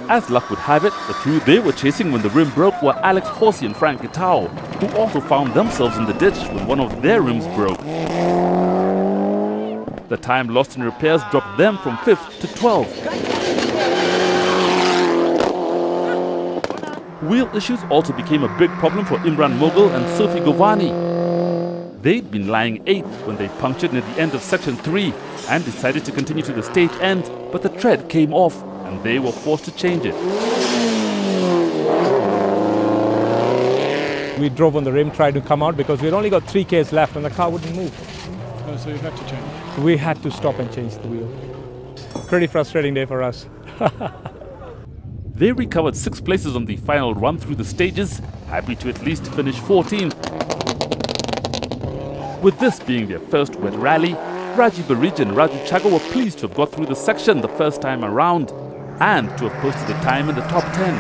As luck would have it, the crew they were chasing when the rim broke were Alex Horsey and Frank Gitao, who also found themselves in the ditch when one of their rims broke. The time lost in repairs dropped them from 5th to 12th. Wheel issues also became a big problem for Imran Mughal and Sophie Govani. They'd been lying 8th when they punctured near the end of section 3 and decided to continue to the stage end, but the tread came off and they were forced to change it. We drove on the rim, tried to come out because we'd only got 3 Ks left and the car wouldn't move. Oh, so you had to change? We had to stop and change the wheel. Pretty frustrating day for us. They recovered 6 places on the final run through the stages, happy to at least finish 14th. With this being their first wet rally, Raji Barij and Raju Chagga were pleased to have got through the section the first time around and to have posted a time in the top 10.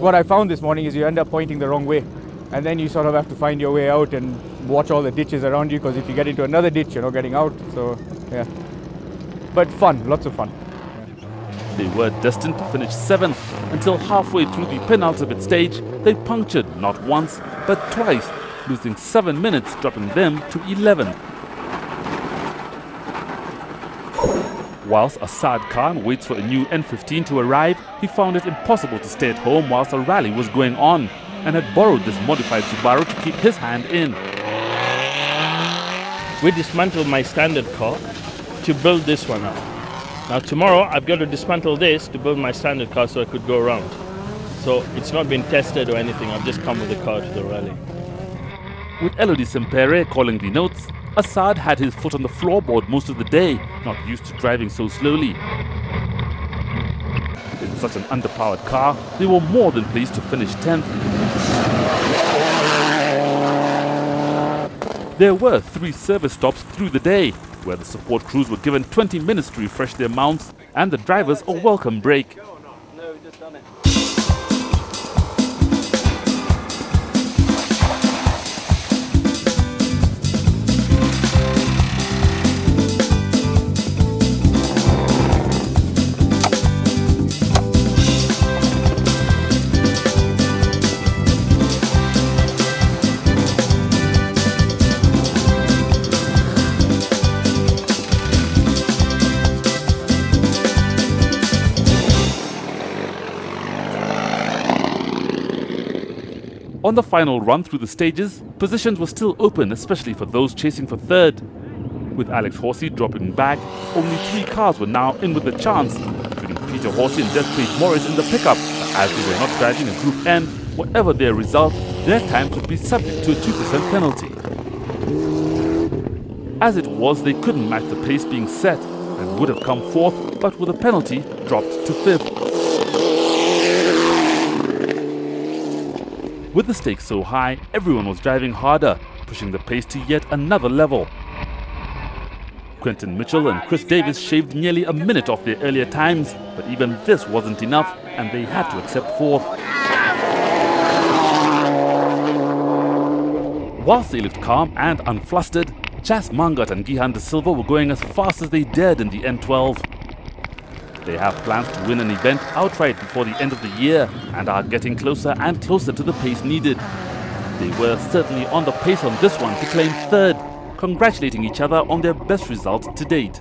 What I found this morning is you end up pointing the wrong way and then you sort of have to find your way out and watch all the ditches around you, because if you get into another ditch, you're not getting out. So, yeah. But fun, lots of fun. They were destined to finish 7th until halfway through the penultimate stage, they punctured not once but twice, losing 7 minutes, dropping them to 11th. Whilst Asad Khan waits for a new N15 to arrive, he found it impossible to stay at home whilst a rally was going on and had borrowed this modified Subaru to keep his hand in. We dismantled my standard car to build this one up. Now tomorrow I've got to dismantle this to build my standard car so I could go around. So it's not been tested or anything, I've just come with the car to the rally. With Elodie Sempere calling the notes, Asad had his foot on the floorboard most of the day, not used to driving so slowly. In such an underpowered car, they were more than pleased to finish 10th. There were 3 service stops through the day, where the support crews were given 20 minutes to refresh their mounts and the drivers a welcome break. On the final run through the stages, positions were still open, especially for those chasing for 3rd. With Alex Horsey dropping back, only 3 cars were now in with a chance, including Peter Horsey and Jaspreet Morris in the pickup. As they were not driving a Group N, whatever their result, their times would be subject to a 2% penalty. As it was, they couldn't match the pace being set and would have come 4th, but with a penalty, dropped to 5th. With the stakes so high, everyone was driving harder, pushing the pace to yet another level. Quentin Mitchell and Chris Davis shaved nearly a minute off their earlier times, but even this wasn't enough and they had to accept 4th. Whilst they looked calm and unflustered, Chas Mangat and Gihan De Silva were going as fast as they dared in the N12. They have plans to win an event outright before the end of the year and are getting closer and closer to the pace needed. They were certainly on the pace on this one to claim 3rd, congratulating each other on their best result to date.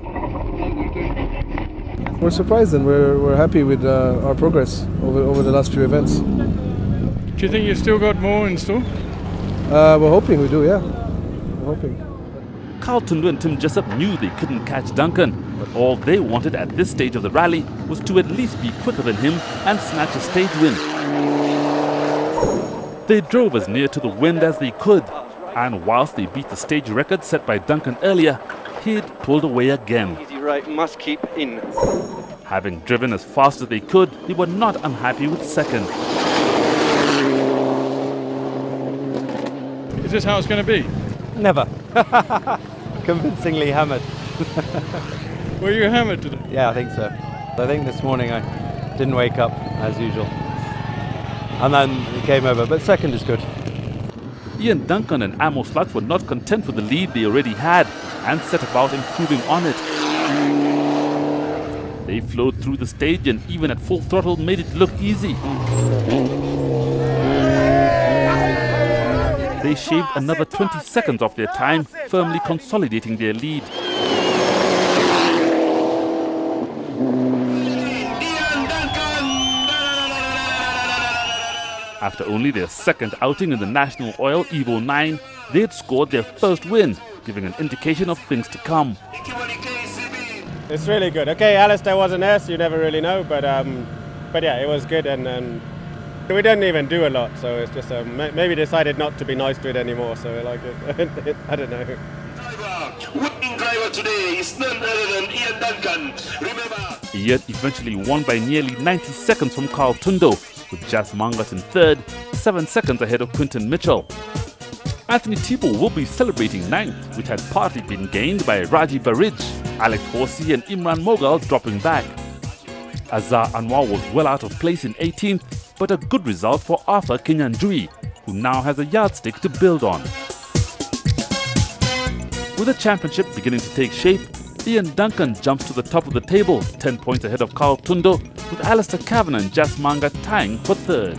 We're surprised and we're happy with our progress over the last few events. Do you think you've still got more in store? We're hoping we do, yeah. We're hoping. Carl Tundu and Tim Jessup knew they couldn't catch Duncan, but all they wanted at this stage of the rally was to at least be quicker than him and snatch a stage win. They drove as near to the wind as they could, and whilst they beat the stage record set by Duncan earlier, he'd pulled away again. Easy right, must keep in. Having driven as fast as they could, they were not unhappy with 2nd. Is this how it's going to be? Never. Convincingly hammered. Were you hammered today? Yeah, I think so. I think this morning I didn't wake up as usual. And then it came over, but 2nd is good. Ian Duncan and Amos Lutz were not content with the lead they already had and set about improving on it. They flowed through the stage and even at full throttle made it look easy. They shaved another 20 seconds off their time, firmly consolidating their lead. After only their second outing in the National Oil Evo 9, they had scored their first win, giving an indication of things to come. It's really good. Okay, Alistair wasn't there, so you never really know, but yeah, it was good, and we didn't even do a lot, so it's just maybe decided not to be nice to it anymore, so we like it. I don't know. Winning driver today is none other than Ian Duncan. Remember, Ian eventually won by nearly 90 seconds from Carl Tundo, with Jas Mangat in third, 7 seconds ahead of Quinton Mitchell. Anthony Tebow will be celebrating ninth, which had partly been gained by Raji Barij, Alex Horsey and Imran Moghal dropping back. Azhar Anwar was well out of place in 18th, but a good result for Arthur Kinyanjui, who now has a yardstick to build on. With the championship beginning to take shape, Ian Duncan jumps to the top of the table, 10 points ahead of Carl Tundo, with Alistair Kavanagh and Jas Mangat tying for third.